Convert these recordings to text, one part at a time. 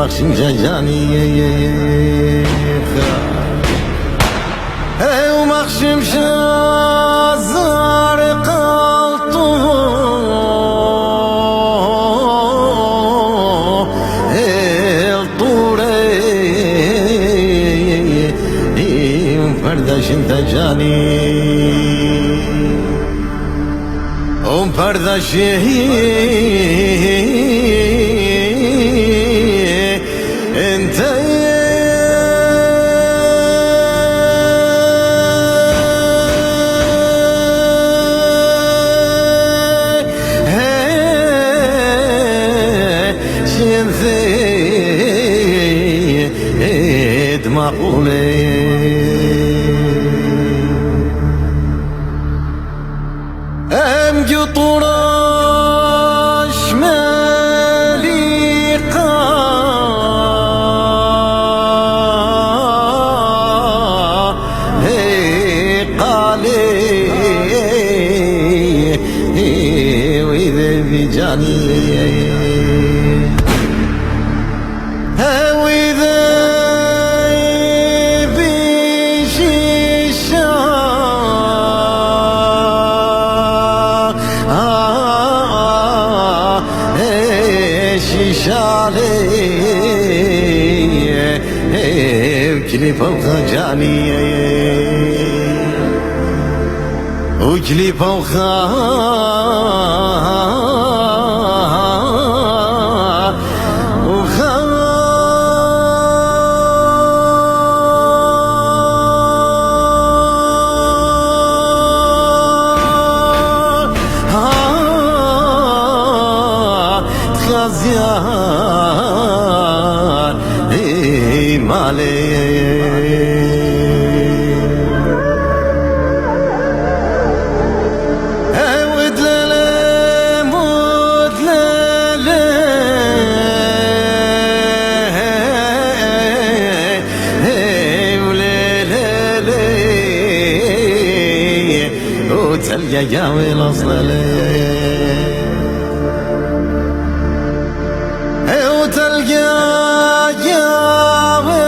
مخشم جاني ومخشم شازار قلطو الطوري ومفردش انت جاني ومفردش انت شنثيد معقولي امجو طراش مليقا وإذا بجاني وإذا بشيشة شيشة وكلي فوق جاني وجلي تخزيان مالي تلقى جاوي الأصلي وتلقى جاوي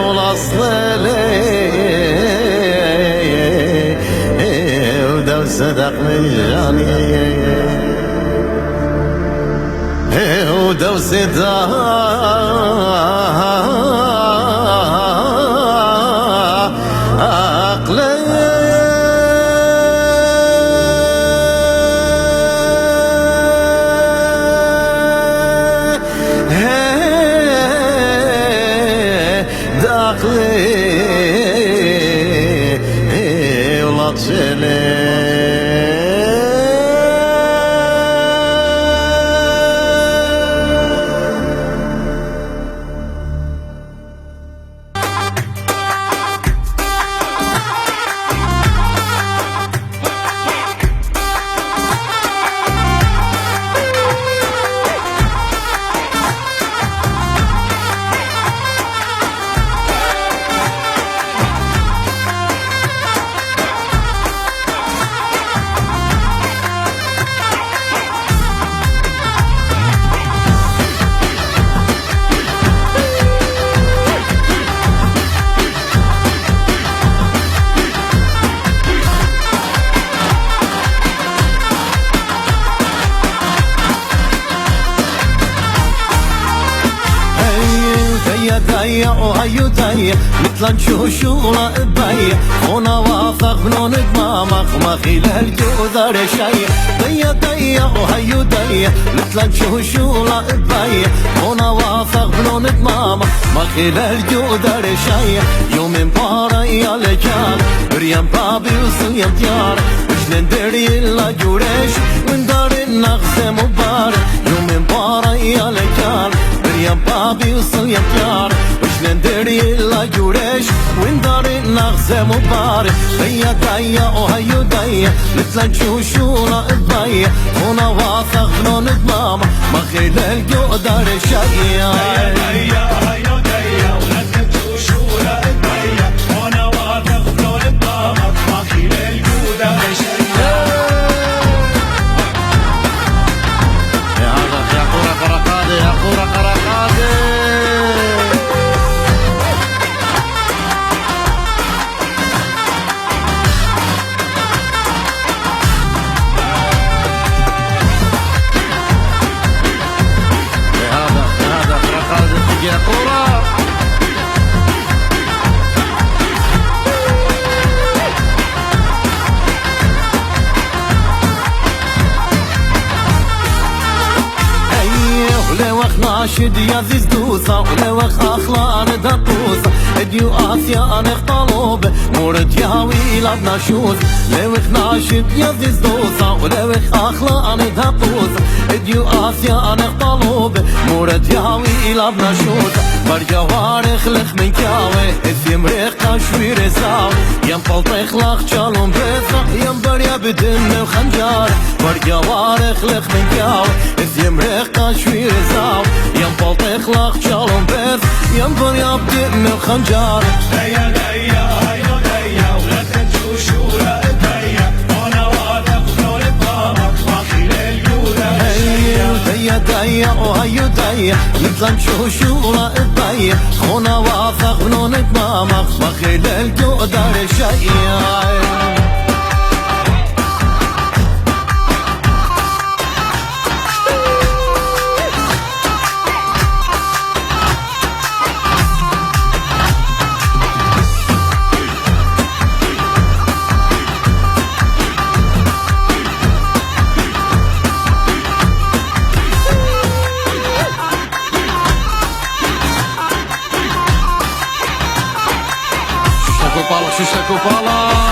الأصلي ودو صدق من جاني ودو صدق ولا تشيلي دايا وهيو دايا مثل نشوشو لا بايا هنا واثق بنونك ماما مخيل الجوذر شاي دايا دايا وهيو دايا مثل نشوشو لا بايا هنا واثق بنونك ماما مخيل الجوذر شاي يوم بارا يا لجار بريان بابي وسليم ديار وشلن دري لا جوريش من دار النغز مبارك يوم بارا يا لجار بريان بابي وسليم ديار وشلن دري لا جوريش عزة مبارك ديا ديا وهيو ديا مثل نشوشونا الضيا هنا واثق بنون دماما ما خيل القدر شيا ديا هيو ديا ولازم تشوشونا الضيا هنا واثق بنون دماما ما خيل القدر شيا يا قورة قرقادي يا قورة قرقادي يا قورة ولوخ ناشد يا زيز دوسا ولوخ أخلان دقوسا اديو آسيا أنخ طلوب مورد ياوي لابنا شوز لوخ ناشد يا زيز دوسا ولوخ أخلان دقوسا اديو آسيا أنخ طلوب مورد ياوي لابنا شوز برجوار خلق من كاوي اسم ريقا شوير ساوي يم بلطيخ لخ شالون بيسا يم بريا بدم وخنجار برجوار خلق من كاوي اسم ريقا شوير ساوي يم بلطيخ لخ شالون بيس يم بريا بدم وخنجار ديا ديا هيو ديا ولازم تشوشونا الضيا هنا واثق بنون دماما ما خيل القدر شيا ديا ديا وهيو ديا مثل نشوشونا الضيا هنا واثق بنون دماما ما خيل القدر شيا Kupala, Xuxa Kupala.